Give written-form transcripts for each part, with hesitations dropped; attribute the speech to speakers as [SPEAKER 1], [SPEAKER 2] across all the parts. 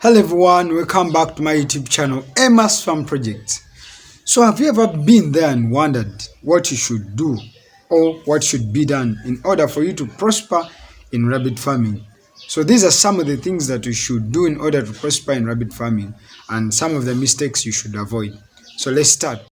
[SPEAKER 1] Hello everyone, welcome back to my YouTube channel, Emus.Farm.Project. So have you ever been there and wondered what you should do or what should be done in order for you to prosper in rabbit farming? So these are some of the things that you should do in order to prosper in rabbit farming and some of the mistakes you should avoid. So let's start.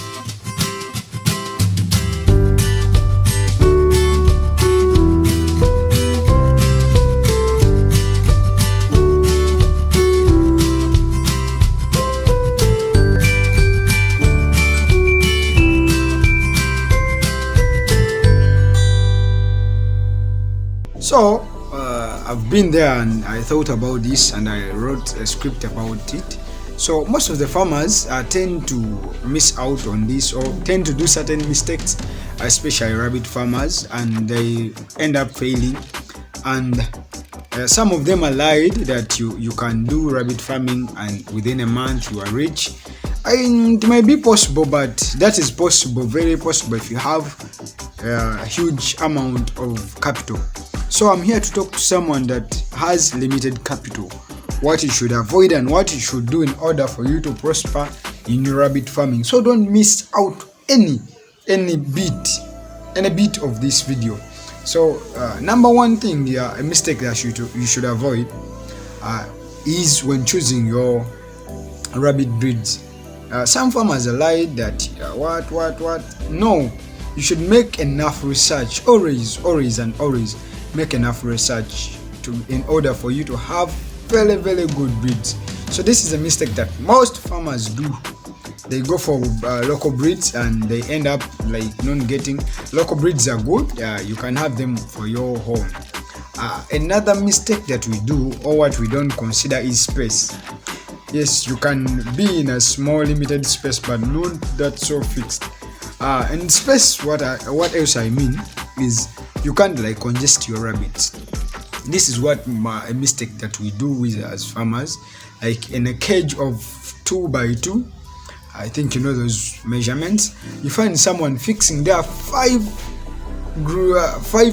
[SPEAKER 1] So I've been there and I thought about this and I wrote a script about it. So most of the farmers tend to miss out on this or tend to do certain mistakes, especially rabbit farmers, and they end up failing. And some of them are lied that you can do rabbit farming and within a month you are rich. It might be possible, but that is possible, very possible, if you have a huge amount of capital. So I'm here to talk to someone that has limited capital, what you should avoid and what you should do in order for you to prosper in your rabbit farming. So don't miss out any bit of this video. So number one thing, a mistake that you should avoid is when choosing your rabbit breeds. Some farmers are lied that no, you should make enough research, always make enough research in order for you to have very good breeds. So this is a mistake that most farmers do. They go for local breeds and they end up like not getting. Local breeds are good, you can have them for your home. Another mistake that we do, or what we don't consider, is space. Yes, you can be in a small limited space but not that so fixed. And space, what else I mean is you can't like congest your rabbits. This is what a mistake that we do with as farmers. Like in a cage of 2x2, I think you know those measurements. You find someone fixing there five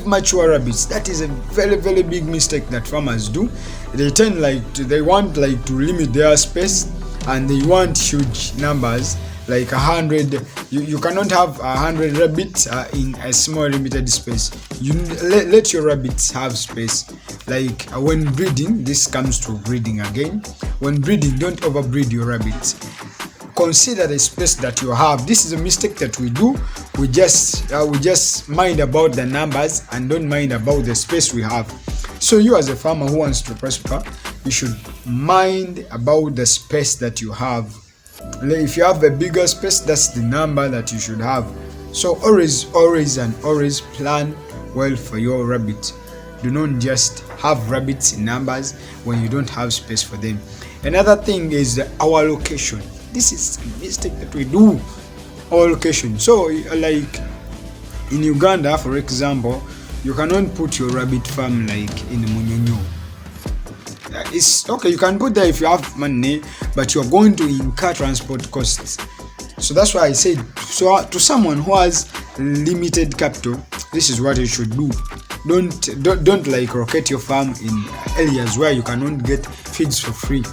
[SPEAKER 1] mature rabbits. That is a very big mistake that farmers do. They tend they want to limit their space and they want huge numbers, like 100. You cannot have 100 rabbits in a small limited space. You let your rabbits have space. Like when breeding, this comes to breeding again. When breeding, don't overbreed your rabbits. Consider the space that you have. This is a mistake that we do. We just mind about the numbers and don't mind about the space we have. So you, as a farmer who wants to prosper, you should mind about the space that you have. If you have a bigger space, that's the number that you should have. So always plan well for your rabbits. Do not just have rabbits in numbers when you don't have space for them. Another thing is our location. This is a mistake that we do. Our location. So like in Uganda, for example, you cannot put your rabbit farm like in Munyonyo. It's okay, you can put there if you have money, but you're going to incur transport costs. So that's why I said, so to someone who has limited capital, this is what you should do. Don't like rocket your farm in areas where you cannot get feeds for free.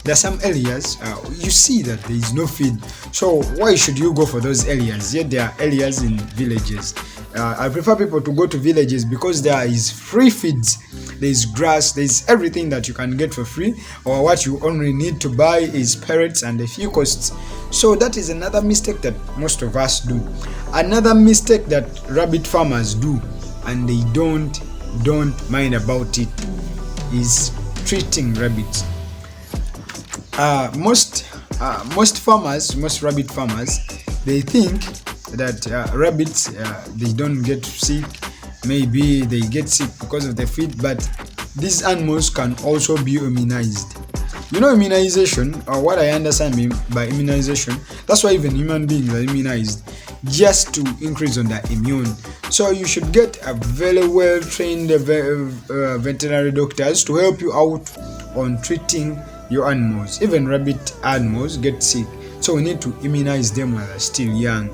[SPEAKER 1] There are some areas you see that there is no feed. So why should you go for those areas? Yet there are areas in villages. I prefer people to go to villages because there is free feeds. There is grass, there is everything that you can get for free, or what you only need to buy is pellets and a few costs. So that is another mistake that most of us do. Another mistake that rabbit farmers do, and they don't mind about it, is treating rabbits. Most rabbit farmers, they think that rabbits they don't get sick. Maybe they get sick because of the feed, but these animals can also be immunized. You know immunization, or what I understand by immunization, that's why even human beings are immunized, just to increase on the immune. So you should get a very well trained veterinary doctors to help you out on treating your animals. Even rabbit animals get sick, so we need to immunize them while they're still young.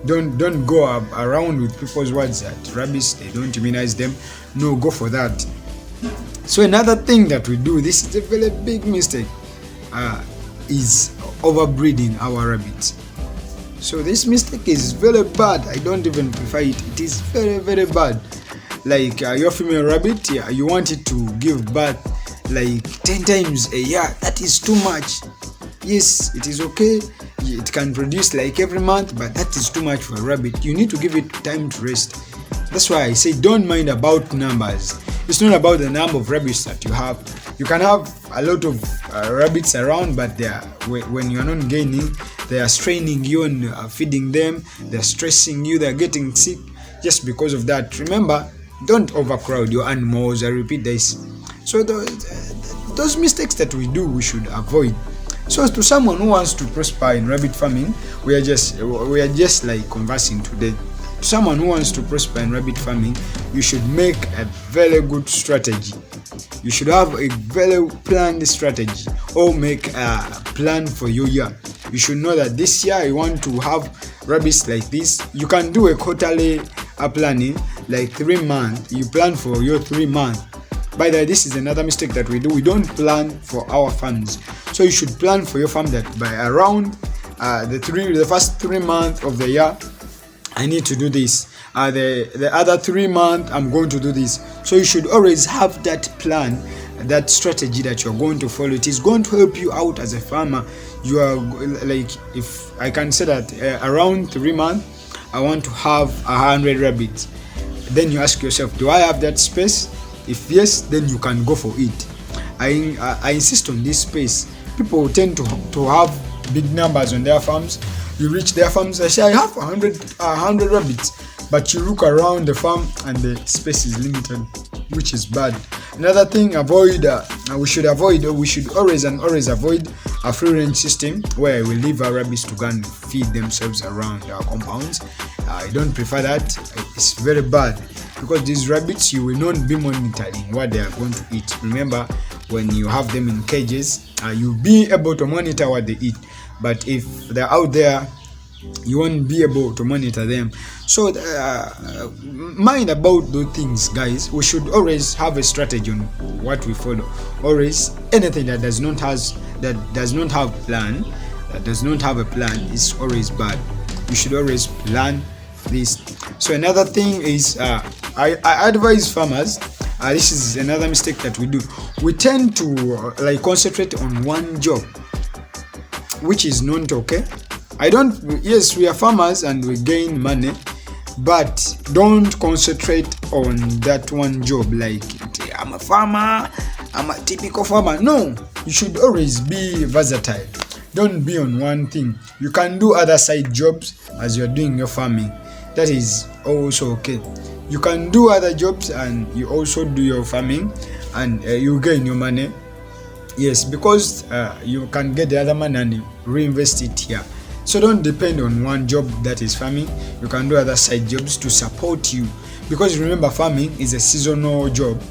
[SPEAKER 1] Don't go around with people's words that rabbits, they don't immunize them. No, go for that. So another thing that we do, this is a very big mistake. is overbreeding our rabbits. So this mistake is very bad. I don't even prefer it. It is very, very bad. Like your female rabbit, you want it to give birth like 10 times a year. That is too much. Yes, it is okay. It can produce like every month, but that is too much for a rabbit. You need to give it time to rest. That's why I say don't mind about numbers. It's not about the number of rabbits that you have. You can have a lot of rabbits around, but when you're not gaining, they are straining you and feeding them. They're stressing you. They're getting sick just because of that. Remember, don't overcrowd your animals. I repeat this. So those mistakes that we do, we should avoid. So to someone who wants to prosper in rabbit farming, we are just like conversing today. To someone who wants to prosper in rabbit farming, you should make a very good strategy. You should have a very planned strategy, or make a plan for your year. You should know that this year you want to have rabbits like this. You can do a quarterly planning, like 3 months. You plan for your 3 months. By the way, this is another mistake that we do. We don't plan for our farms. So you should plan for your farm that by around the first 3 months of the year, I need to do this. The other 3 months, I'm going to do this. So you should always have that plan, that strategy that you're going to follow. It is going to help you out as a farmer. You are like, if I can say that around 3 months, I want to have 100 rabbits. Then you ask yourself, do I have that space? If yes, then you can go for it. I insist on this space. People tend to have big numbers on their farms. You reach their farms, they say, I have 100 rabbits. But you look around the farm and the space is limited, which is bad. Another thing, we should always avoid a free range system where we leave our rabbits to go and feed themselves around our compounds. I don't prefer that. It's very bad, because these rabbits, you will not be monitoring what they are going to eat. Remember, when you have them in cages, you'll be able to monitor what they eat. But if they're out there, you won't be able to monitor them. So mind about those things, guys. We should always have a strategy on what we follow. Always, anything that does not have a plan is always bad. You should always plan this. So another thing is, I advise farmers, this is another mistake that we do. We tend to concentrate on one job, which is not okay. Yes, we are farmers and we gain money, but don't concentrate on that one job. Like, I'm a farmer, I'm a typical farmer. No, you should always be versatile. Don't be on one thing. You can do other side jobs as you're doing your farming. That is also okay. You can do other jobs and you also do your farming, and you gain your money. Yes, because you can get the other money and reinvest it here. So don't depend on one job, that is farming. You can do other side jobs to support you, because remember, farming is a seasonal job.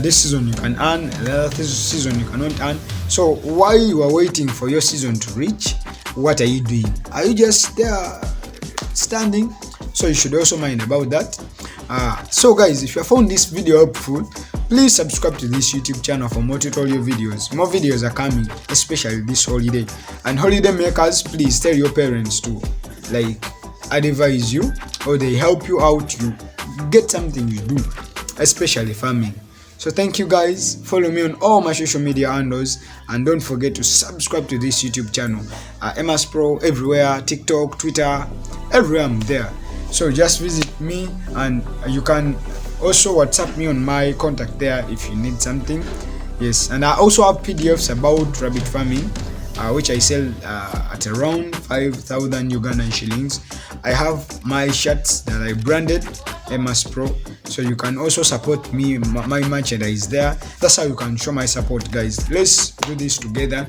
[SPEAKER 1] This season you can earn, another season you cannot earn. So while you are waiting for your season to reach, what are you doing? Are you just there standing? So you should also mind about that. So guys, if you found this video helpful, please subscribe to this YouTube channel for more tutorial videos. More videos are coming, especially this holiday. And holiday makers, please tell your parents to advise you, or they help you out. You get something you do, especially farming. So thank you guys. Follow me on all my social media handles, and don't forget to subscribe to this YouTube channel. Emus Pro everywhere, TikTok, Twitter, everywhere I'm there. So just visit me, and you can also WhatsApp me on my contact there if you need something. Yes, and I also have PDFs about rabbit farming, which I sell at around 5,000 Ugandan shillings. I have my shirts that I branded Emus Pro, so you can also support me. My merchandise there. That's how you can show my support, guys. Let's do this together.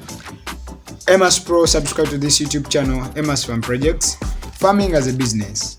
[SPEAKER 1] Emus Pro, subscribe to this YouTube channel, Emus.Farm.Project, farming as a business.